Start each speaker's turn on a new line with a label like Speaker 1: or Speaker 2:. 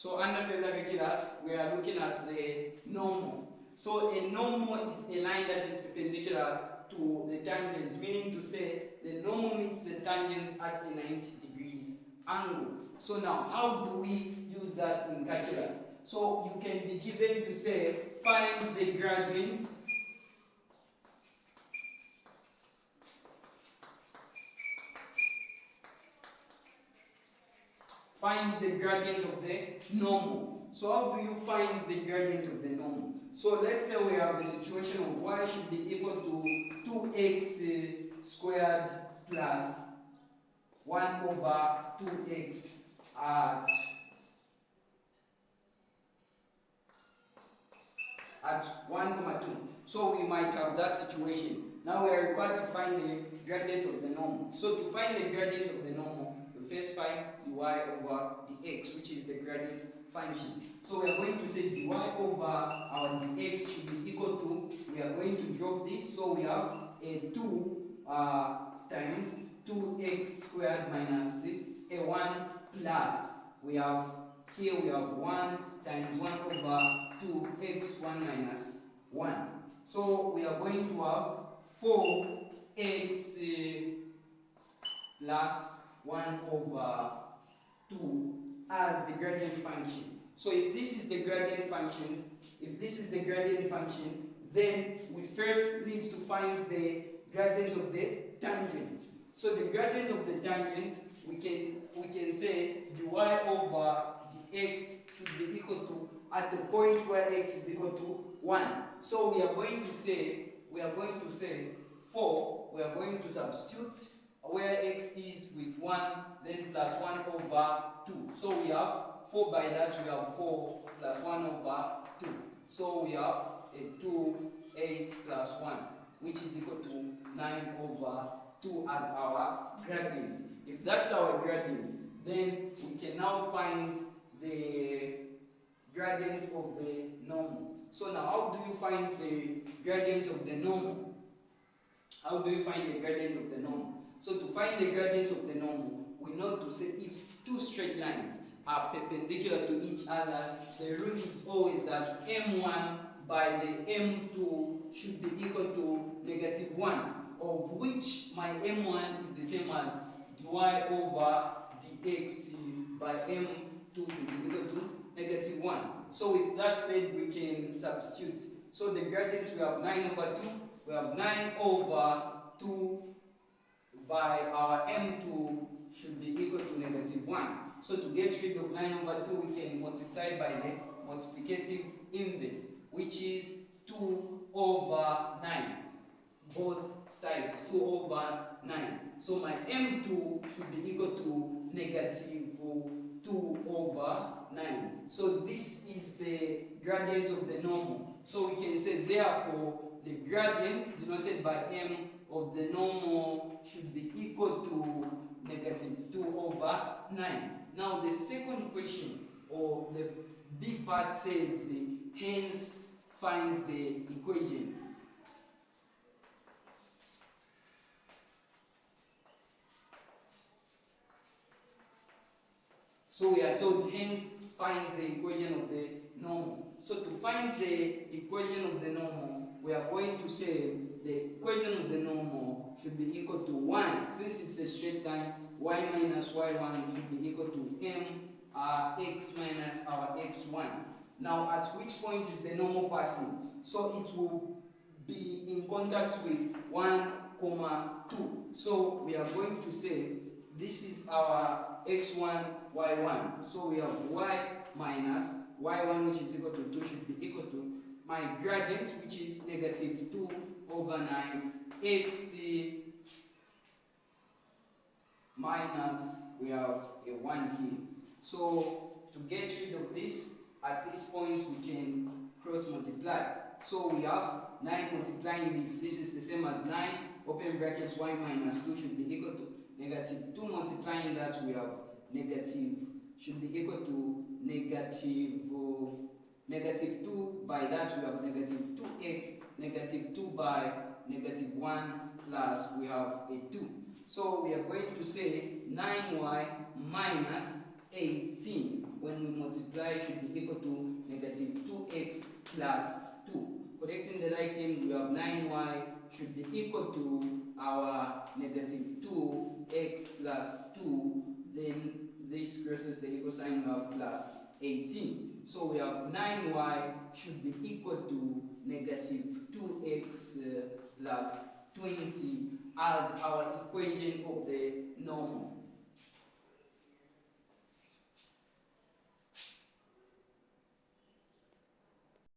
Speaker 1: So under further calculus, we are looking at the normal. So a normal is a line that is perpendicular to the tangent, meaning to say the normal meets the tangent at a 90 degrees angle. So now, how do we use that in calculus? So you can be given to say, find the gradient of the normal. So how do you find the gradient of the normal? So let's say we have the situation of y should be equal to 2x squared plus 1 over 2x at 1, 2. So we might have that situation. Now we are required to find the gradient of the normal. So to find the gradient of the normal, we first find dy over dx, which is the gradient function. So we are going to say dy over our dx should be equal to, we are going to drop this, so we have a 2 times 2x squared minus a 1 plus, we have, here we have 1 times 1 over 2x 1 minus 1. So we are going to have 4x plus 1 over 2 as the gradient function. So if this is the gradient function, then we first need to find the gradient of the tangent. So the gradient of the tangent, we can say dy over dx should be equal to, at the point where x is equal to 1. So we are going to say 4, we are going to substitute where x is with 1, then plus 1 over 2. So we have 4 by that, we have 4 plus 1 over 2. So we have a 2, 8 plus 1, which is equal to 9 over 2 as our gradient. If that's our gradient, then we can now find the gradient of the normal. So now, how do you find the gradient of the normal? How do you find the gradient of the normal? So to find the gradient of the normal, we know to say if two straight lines are perpendicular to each other, the rule is always that m1 by the m2 should be equal to -1, of which my m1 is the same as dy over dx by m2 should be equal to -1. So with that said, we can substitute. So the gradient, we have 9 over 2, we have 9 over 2 by our m2 should be equal to -1. So to get rid of 9 over 2, we can multiply by the multiplicative inverse, which is 2 over 9. Both sides, 2 over 9. So my m2 should be equal to -2 over 9. So this is the gradient of the normal. So we can say, therefore, the gradient denoted by m of the normal should be equal to -2 over 9. Now the second question, or the big part, says hence find the equation. So we are told hence find the equation of the normal. So to find the equation of the normal, we are going to say the equation of the normal should be equal to 1. Since it's a straight line, y minus y1 should be equal to m x minus our x1. Now at which point is the normal passing? So it will be in contact with 1, 2. So we are going to say this is our x1, y1. So we have y minus y1, which is equal to 2, should be equal to my gradient, which is -2 over 9, x minus, we have a 1 here. So to get rid of this, at this point we can cross multiply. So we have 9 multiplying this is the same as 9, open brackets, y minus 2 should be equal to -2 multiplying that, we have negative, should be equal to -2, by that we have -2x, -2 by -1 plus we have a 2. So we are going to say 9y minus 18. When we multiply, it should be equal to negative 2x plus 2. Correcting the right terms, we have 9y should be equal to our negative 2x plus 2. Then this crosses the equal sign, we have plus 18. So we have 9y should be equal to negative 2x plus 20 as our equation of the normal.